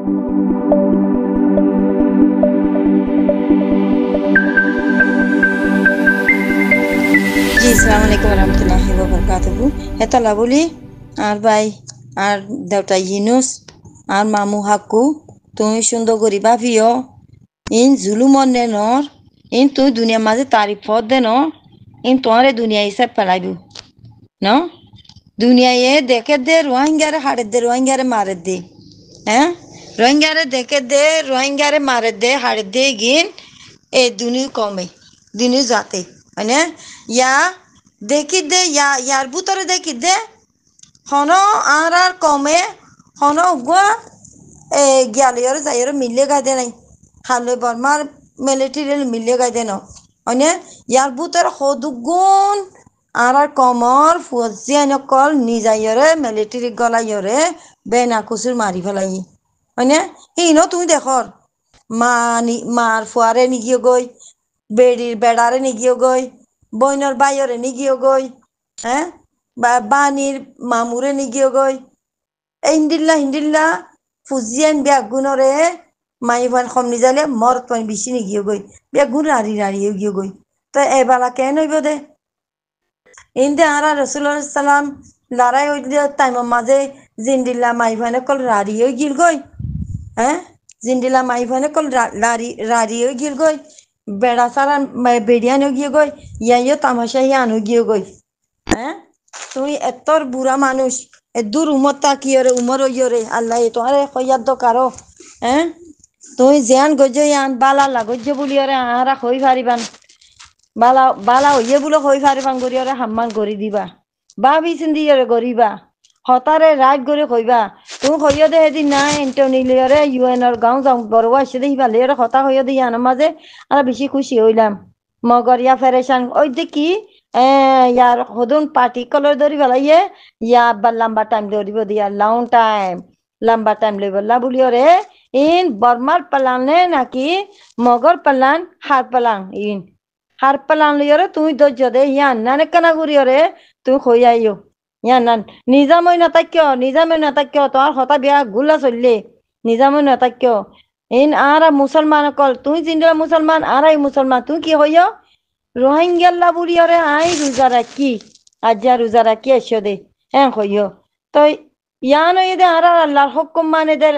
G আসসালামু আলাইকুম রহমতুল্লাহি ওয়া বারাকাতুহু হেতা লাবলি আর ভাই আর দেউতা ইনুস আর মামু হাকু তুমি সুন্দর করি ভাবিও ইন জুলুমন নর ইন তুই দুনিয়া মাঝে তারিফ দে ন ইন তোমারে দুনিয়া হিসাব পেলাইব ন দুনিয়ায় দেখে দে রোহিঙ্গারে হাড়ে দে রোহিঙ্গারে মারে দে হ্যাঁ রোহিঙ্গারে দেখে দে রোহিঙ্গারে মারে দে হাড়ে দে গিন এ দুনি কমে দুনি যাতে মানে ইয়া দেখি দে ইয়ার ভিতরে দেখি দে হন আর কমে হন উগুয়া এ গিয়ালিয়র যাইয়র মিলে গাইদে নাই হালে বর্মার মিলিটারি মিলে গাইদে ন মানে ইয়ার ভিতরে সদুগুণ আর কমর ফুজিয়ান কল নিজাইয়রে মিলিটারি গলাইয়রে বেনা কুচুর মারি ফেলাই মানে ইনো তুমি দেখর মার ফুয়ারে নিগিয়ে গই বেড়ির বেড়ারে নিগিয়ে গই বইনর বাইরে নিগিয়ে গই হ্যাঁ বা বানির মামুরে নিগিয়ে গই হিন্দিল্লা ফুজিয়ান বেগুনরে মাই ফান কম নিজালে মরত পানি বেশি নিগিয়ে গই বেগুন রাড়িয়ে গিয়ে গই তো এবেলা কেন হইব দে ইন্দে আরা রসুল্লাহ সাল্লাম লড়াই হইলে টাইমের মাঝে জিন্দিল্লা মাই ফানে কল রাড়িয়ে গিল গই হ্যাঁ জিন্দিলা মাই ফানে কল রাড়িয়ে গিল গই বেড়া সারা বেড়িয়ানো গিয়ে গই ইয়াইও তামাশা আনো গিয়ে গই হ্যাঁ তুমি এতর বুড়া মানুষ দূর উমর তাকিয়রে উমর ইয়রে আল্লাহ তোমার কইয়ার দরকারও হ্যাঁ তুমি জিয়ান গজ্য ইয়ান বালা লাগজ্য বলিয়রে আহারা কই পারিবান বালা বালা হইয়ে বলে কই পারিবান গরিয়রে হাম্মান গড়ি দিবা ভাবি চিন্দিয়রে গরিবা হতারে রাত গড়ি কইবা তুমি কইয় দে সেদিন নাই এন্টনিলিয়রে ইউএনর গাঁও যাও বড় আসছে দেখি ভালে হতা কইয় দে ইয়ানোর মাঝে আর বেশি খুশি হইলাম মগর ইয়া ফেরেশান ওই দেখি ইয়ার হদুন পার্টি কলর ধরি পেলাইয়ে ইয়া আব্বার লম্বা টাইম ধরিব দিয়া লং টাইম লম্বা টাইম লইব বলিওরে ইন বর্মার পালানে নাকি মগর পালান হার পালাং ইন হার পালান লইয়রে তুমি ধৈর্য দে ইয়ান নানে কানা করিয়রে তুমি কই আইও ইয়ান নান নিজামই নাতাক্য তোমার হতা বিয়া গুলা চললে নিজামই নাতাক্য ইন আর মুসলমান কল তুই জিন্দা মুসলমান আর মুসলমান তুই কি হইয় রোহিঙ্গাল্লা বুড়িয়রে আই রোজা রাখি আজ্জা রোজা রাখি এসো দে হ্যাঁ কইও তো ইয়ান হইয়ে দে আর আল্লাহর হুকুম মানে দে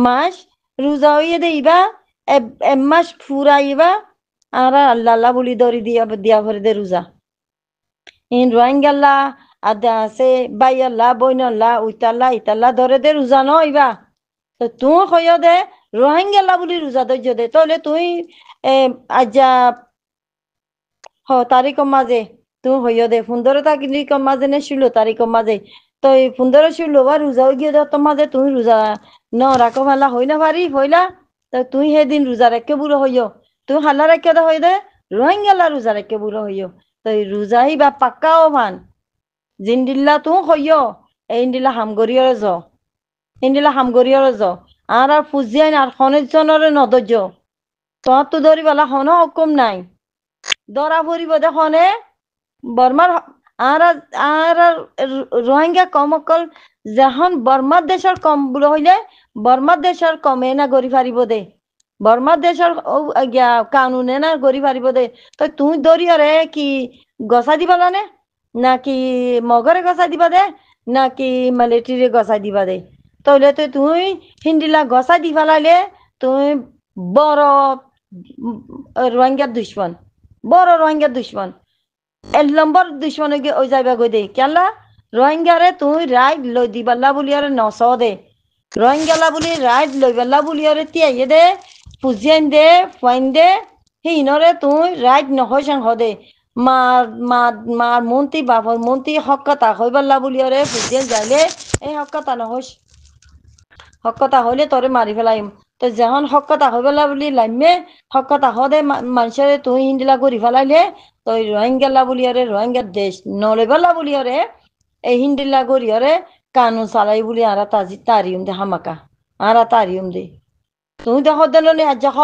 মাস রোজা হইয়ে দে ইবা মাস ফুরা ইবা আর আল্লাহ বলি দরি দিয়া ভরে দে রোজা ইন রোহিঙ্গাল্লা আদা আছে বাইয়াল্লা বইনল্লা উইতাল্লা ইতাল্লা ধরে দে রোজা ন ইবা তো তুই কইও দে রোহিঙ্গাল্লা বলি রোজা ধৈর্য দে তাহলে তুই আজ্জা তারিখের মাঝে তুমি হইয় দে 15 তারিখের মাঝে নে 16 তারিখের মাঝে তো এই 15-16 বা রোজা গিয়ে তোর মাঝে তুমি রোজা ন রাখো ভালা হই না পারি হইলা তো তুই সেদিন রোজা রেখে বুড়ো হইয় তুই হাল্লা রেখে দে হই দে রোহিঙ্গালা রোজা রেখে বুড়ো হইয় তো এই রোজা বা পাক্কাও ভান জিন্দিল্লা তুই হইয় এই ইন্দিল্লা হামগরিয়রে য ইন্দিল্লা হামগরিয়রে য আর ফুজিয়ান আর খনিজ জনরে নদর্য তোমার তো ধরি বেলা হন হুকুম নাই ধরা পড়িব দেখনে বর্মার আর আর রোহিঙ্গা কম অকল যখন বর্মার দেশের কম বলে হইলে বর্মার দেশের কমে না গড়ি পারিব দে বর্মার দেশের কানুনে না গড়ি পারিব দে তো তুই দরিয়রে কি গছা দিবা জানে নাকি মগরে গছা দিবা দে নাকি মিলিটারি গছা দিবা দে তাহলে তো তুই হিন্দিলা গছা দি ফেলাইলে তুই বড় রোহিঙ্গার দুশ্মন বড় রোহিঙ্গার দুশ্মন 1 নম্বর দুশ্মন ওই যাইবা গই দে কেলা রোহিঙ্গারে তুই রাইট লই দিবাল্লা বলিয়ারে নস দে রোহিঙ্গালা বলি রাইট লইবাল্লা বলিয়ারে তিয়াইয়ে দে ফুজিয়ান দে ফাইন দে হিনরে তুই রাইট নহসাং হদে মার মন্ত্রী বাপর মন্ত্রী হক কথা হইবাল্লা বলিয়ারে ফুজিয়ান যাইলে এই হক কথা নহস হক কথা হইলে তোরে মারি ফেলাইম তো যখন হক কথা হইবাল্লা বলি লাইমে হক কথা হদে মানুষের তুই হিন্দিলা করি ফেলাইলে তো রোহিঙ্গালা বলিয়ারে রোহিঙ্গার দেশ নলেবাল্লা বলিয়ারে এই হিন্দিলা করিয়ারে কানুন চালাই বলি আরা তারিম দে হামাকা আরা তারিম দে তুমি দেখো দেন আজ ছ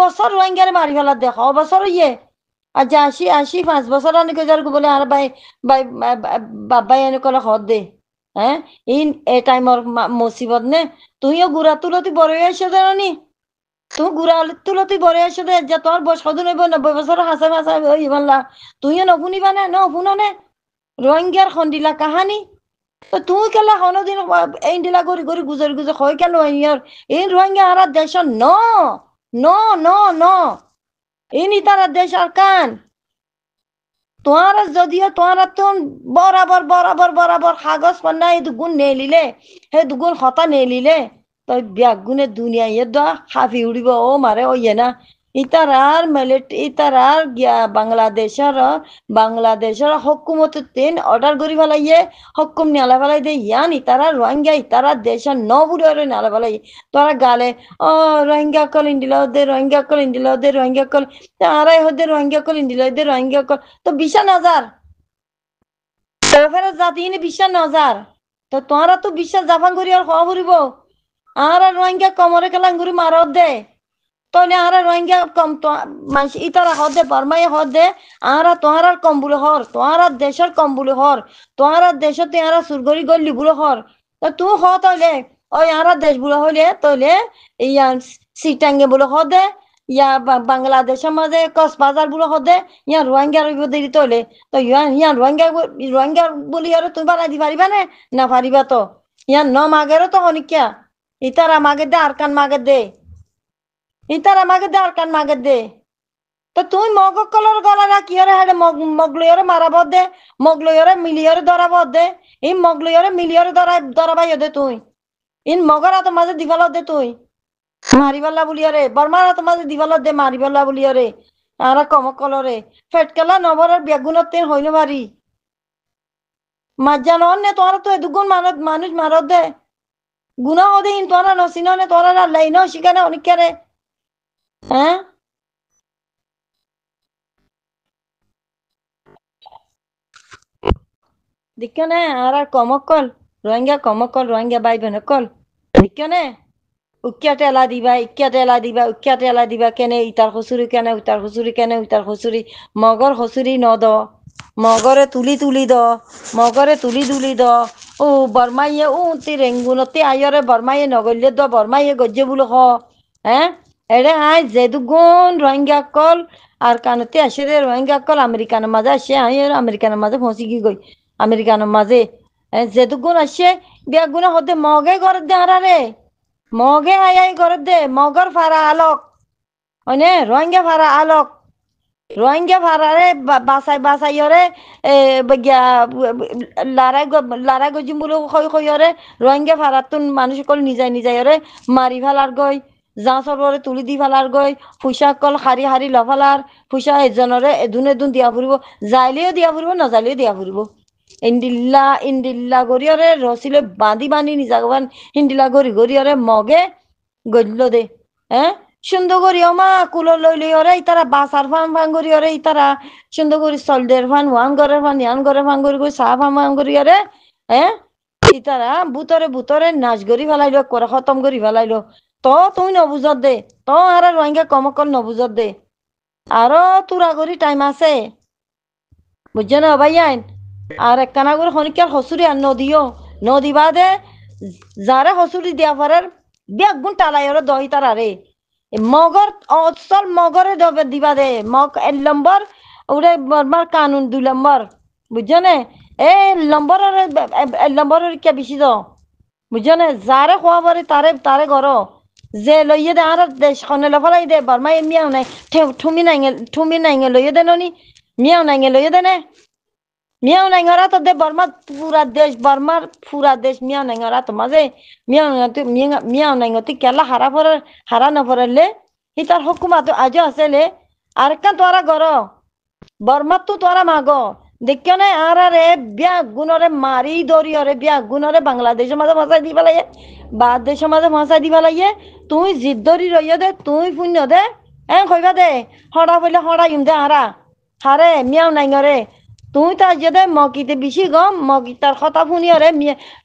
বছর রোহিঙ্গারে মারি ফেলা দে বছর ইয়ে আজ 85 5 বছর আনি যার বলে আর বাই বাবাই এনে কলে হদ দে হ্যাঁ ইন এ টাইমর মুসিবত নে তুইও গুড়া তুলতি বড় হয়েছে জানি তুই গুড়া তুলতি বড় হয়েছে দে যে তোর বয়স কত নেব 90 বছর হাসা হাসা ওই বললা তুইও নশুনিবা নে নশুনা নে রোহিঙ্গার খন্ডিলা কাহানি তো তুই কেলা হনদিন এই দিলা করি করি গুজরি গুজর হয় কেন এই রোহিঙ্গা আর দেশ ন ন ন ন ইনি তারা দেশ আর কান তোমার যদিও তোমার তো বরাবর বরাবর বরাবর কাগজ পান্না এই দুগুণ নেলিলে সেই দুগুণ হতা নেলিলে তই ব্যাগুনে দুনিয়া ইয়ে দা খাফি উড়িব ও মারে ও ইয়ে না ইতারার ইতারার গিয়া বাংলাদেশের হকুমত তিন অর্ডার করি ফেলাইয়ে হকুম নিয়ালা ফেলাই দে ইয়ান ইতারা রোহিঙ্গা ইতারা দেশের ন বুড়ে নালা ফেলাই তোরা গালে ও রোহিঙ্গা কল ইন্ডিলা দে রোহিঙ্গা কল ইন্ডিলা দে রোহিঙ্গা কল আরাই হদে রোহিঙ্গা কল ইন্ডিলা দে রোহিঙ্গা কল তো 20,000 ফেরত জাতি ইনি 20,000 তো তোরা তো বিশ্বাস জাফান করি আর খাওয়া ফুরিব আর রোহিঙ্গা কমরে কেলাঙ্গুরি মারত দে তলে আর রোহিঙ্গা কম তো মানুষ ইতারা হদ দে বর্মাই হদ দে আর তোহার কম বলে হর তোহার দেশের কম বলে হর তোহার দেশত তোহারা সুরগরি গল্লি বলে হর তো তুই হ তলে ওই আর দেশ বলে হইলে তলে ইয়া সিটাঙ্গে বলে হদ দে ইয়া বাংলাদেশের মাঝে কক্সবাজার বলে হদ দে ইয়া রোহিঙ্গা রইব দেরি তলে তো ইয়া রোহিঙ্গা বলি আর তুই বানাই দি পারিবা না পারিবা তো ইয়া ন মাগেরও তো অনিকা ইতারা মাগে দে আর কান মাগে দে ইতারা মাগে দে আর কান মাগে দে তো তুই মগ কলর গলা কি হরে হাড়ে মগলইরে মারাব দে মগলইরে মিলিয়রে ধরাব দে এই মগলইরে মিলিয়রে ধরাবাই দে তুই ইন মগরা তো মাঝে দিবাল দে তুই মারিবাল্লা বলিয়রে বর্মারা তো মাঝে দিবাল দে মারিবাল্লা বলিয়রে আর কম কলরে ফেটকেলা নবরের বেগুনত তেন হইল মারি মাজ্জা নন নে তোরা তো দুগুণ মানুষ মারত দে গুনা হদে ইন তোরা নসিন নে তোরা লাইন শিখানে অনেক হ্যাঁ দিকনে আর কমকল রোহিঙ্গা ভাই বোন কল দিকনে উকিয়া টেলা দিবা ইকিয়া টেলা দিবা উকিয়া টেলা দিবা কেনে ইটার খুচুরি কেনে উটার খুচুরি কেনে উটার খুচুরি মগর খুচুরি নদ মগরে তুলি তুলি দ মগরে তুলি তুলি দ ও বর্মাইয়ে ও তি রেঙ্গুনতে আয়রে বর্মাইয়ে নগল্যে দ বর্মাইয়ে গজ্জে বুলো হ হ্যাঁ এরে আই যেদুগুণ রোহিঙ্গা কল আর কানতে আসে রে রোহিঙ্গা কল আমেরিকানের মাঝে আসে আই আমেরিকানের মাঝে ফসি কি গই আমেরিকানের মাঝে যেদুগুণ আসে বিয়াগুণে হতে মগে ঘর দে হারারে মগে আই ঘর দে মগর ফারা আলোক হয়নে রোহিঙ্গা ফারা আলোক রোহিঙ্গা ফারারে বাসাইরে লারাই গজিম বলে খয়রে রোহিঙ্গা ফারাতুন মানুষ কল নিজাই নিজাইরে মারি ফেলার গই যা সবরে তুলি দি ফেলার গই পয়সা কল হারি হারি লফালার পয়সা এজনরে এদুন দিয়া ফুরিব যাইলেও দিয়া ফুরিব নাযাইলেও দিয়া ফুরিব ইন্দিল্লা গরিয়রে রসিলে বাঁধি বাঁধি নিজা হিন্দিলা গরিয়রে মগে গজল দে হ্যাঁ সুন্দর করি মা কুলো লই ওরে ইতারা বাসার ফান করি ওরে ইতারা সুন্দর করি চলদের ফান ওয়ান ঘরের ফান ইয়ান ঘরের ফান করি চাহ ফান করি ওরে হ্যাঁ ইতারা বুতরে নাচ করি ফেলাইলো করে খতম করি ফেলাইলো তো তুই নবুজত দে তো আর রোহিঙ্গা কমকল নবুজত দে আরো তুরা করি টাইম আছে বুঝছো না ভাই আইন আর একখানা করে শনিকার হসুরি আর নদী বাদে যারে হসুরি দিয়া পারে বেগুন টালাই ওরা দহি তারা রে মগর অচল মগরে দিবা দে মগ 1 নম্বর ওরে বর্মার কানুন 2 নম্বর বুঝছো নে এই নম্বরের কে বেশি দাও বুঝছো নে যারে খোয়া পারে তারে গড় যে লইয়ে দে আর দেশ খনে লফালাই দে বর্মা মিয়াও নাই ঠুমি নাই লইয়ে দে ননি মিয়াও নাই লইয়ে দে নে মিয়াও নাইঙরা তো দে বর্মার পুরা দেশ মিয়াও নাইঙরা তো মাঝে মিয়াও নাইঙতি কেলা হারা নফরালে হি তার হুকুমাত আজও আছেলে আর কান তোরা গর বর্মার তো তোরা মাগ দেখিও নাই আর রে বিয়া গুণরে মারি দরিয়রে বিয়া গুণরে বাংলাদেশের মাঝে ভাষায় দি পেলাইয়ে বা দেশের মাঝে ভাষায় দি পেলাইয়ে তুই জিদ ধরি রইয়া দে তুই পুণ্য দে কইবা দে হড়া পইলে হড়া ইম দে হারে মিয়াও নাইঙরে তুই তা যদি মকিতে বেশি গম মকিতার কথা শুনি রে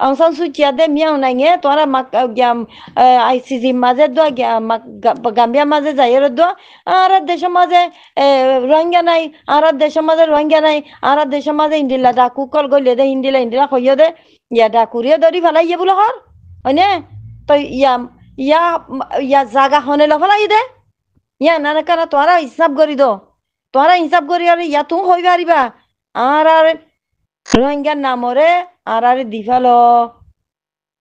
অংশন সুচিয়া দে মিয়াও নাইঙে তোরা আইসিসি মাঝে দোয়া গাম্বিয়া মাঝে যাই দোয়া আর দেশের মাঝে রোহিঙ্গা নাই আর দেশের মাঝে রোহিঙ্গা নাই আর দেশের মাঝে ইন্দিলা ডাকু কল গলিয়ে দে ইন্দিলা কইয়া দে ইয়া ডাকুরিয়ে দরি ফেলাই ইয়ে বলে হর হয়নে তো ইয়া ইয়া জাগা হনে লফেলাই দে ইয়া না কারণ তোরা হিসাব করি দো তোরা হিসাব করি আর ইয়া তুমি হই পারিবা আর রোহিঙ্গার নামরে আর দিফাল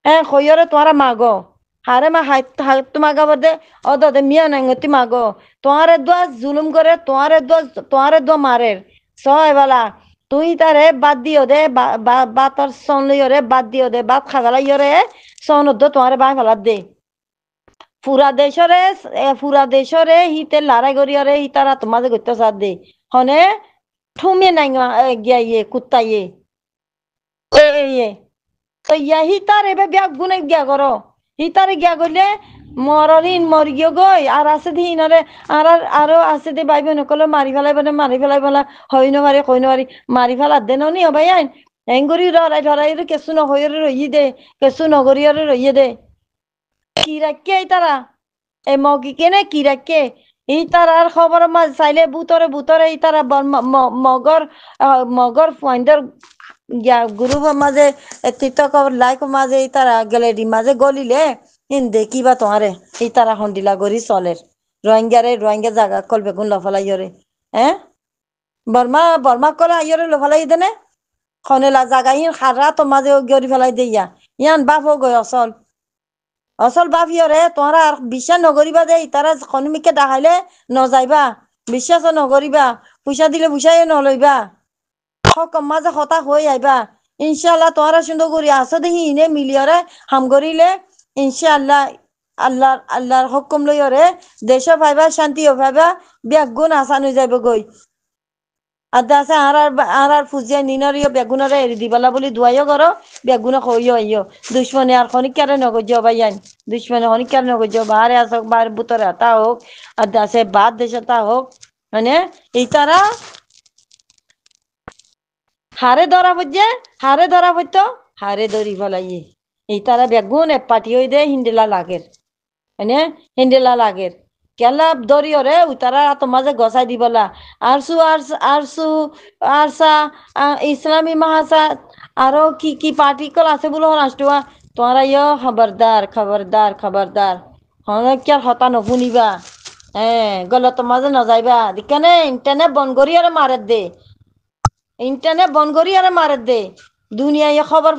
হ্যাঁ খৈয়রে তোরা মাগো হারে মা হাত মাগা বদে অদে মিয়া নাঙ্গতি মাগো তোরে দোয়া জুলুম করে তোরে দোয়া মারের সয় বালা তুই তারে বাদ দিও দে বাতর সন লিওরে বাদ দিও দে বাদ খাগালা ইয়রে সন দো তোরে বাই ফেলাত দে ফুরা দেশরে হিতে লড়াই করিয়রে হিতারা তোমাদের গত্য সাথ দে হনে ঠুমিয়ে নাই গিয়া ইয়ে কুত্তা ইয়ে তো ইয়া হিতার এবে ব্যাগ গুনে গিয়া করো হিতারে গিয়া করলে মরিন মরি গিয়ে গই আর আছে দি ইনরে আরো আছে দি বাইবে নকলে মারি ফেলাই বলা হই নারি কই নারি মারি ফেলা দে নি হবাই আইন এঙ্গুরি ধরাই কেসু নহইরে রইয়ে দে কেসু নগরিয়রে রইয়ে দে কি রাখে তারা এ মগি কেনে কি রাখে এই তারার খবর মাঝ চাইলে বুতরে এই তারা মগর পয়েন্টের গ্রুপের মাঝে টিকটক লাইক মাঝে এই তারা গ্যালারি মাঝে গলিলে দেখিবা তোমারে এই তারা হন্ডিলা গড়ি চলের রোহিঙ্গা জাগা কল বেগুন লফালাই ইয়রে হ্যাঁ বর্মা কলে আইয়রে লফালাই দেনে খনেলা জাগা ইন খারা তো মাঝে গড়ি ফেলাই দিয়া ইয়ান বাপ হো গই অচল বাপ ইয়রে তোমরা আর বিশ্বাস নকরিবা দে তারা খনিমিকে দেখাইলে নযাইবা বিশ্বাস নকরিবা পয়সা দিলে পয়সাই নলইবা মাঝে হতাশ হয়ে আইবা ইনশাল্লাহ তোমরা সুন্দর করি আসো দেখি ইনে মিলিয়রে হাম করিলে ইনশাল্লাহ আল্লাহর হুকুম লইয়রে দেশ পাইবা শান্তিও পাইবা বেগুন আসান হয়ে যাইব গই আদা আছে আর ফুজিয়া নিনরিও বেগুনরে এরি দিবালা বলি দুয়াইও করো বেগুনে খইও আইও দুশ্মনে আর খনিকারে নগজ বাইয়ান দুশ্মনে খনিকারে নগজ বাহারে আসক বাহারে বুতরে তা হোক আদা আছে বাদ দেশে তা হোক মানে এই তারা হারে ধরা পড়তো হারে ধরি ফেলাইয়ে এই তারা বেগুন এক পাটি হয়ে দে হিন্দিলা লাগের হয়নে হিন্দিলা লাগের কেলা দরিয়রে উতারা তো মাঝে গসাই দিবলা আরসা ইসলামী মাহাসা আরো কি পার্টি কল আছে বলো রাষ্ট্র তোমরা ইয় খবরদার কি আর হতা নশুনিবা হ্যাঁ গলত মাঝে নজাইবা দিকানে ইন্টারনেট বন্ধ করি আর মারে দে ইন্টারনেট বন্ধ করি আর মারে দে দুনিয়ায় খবর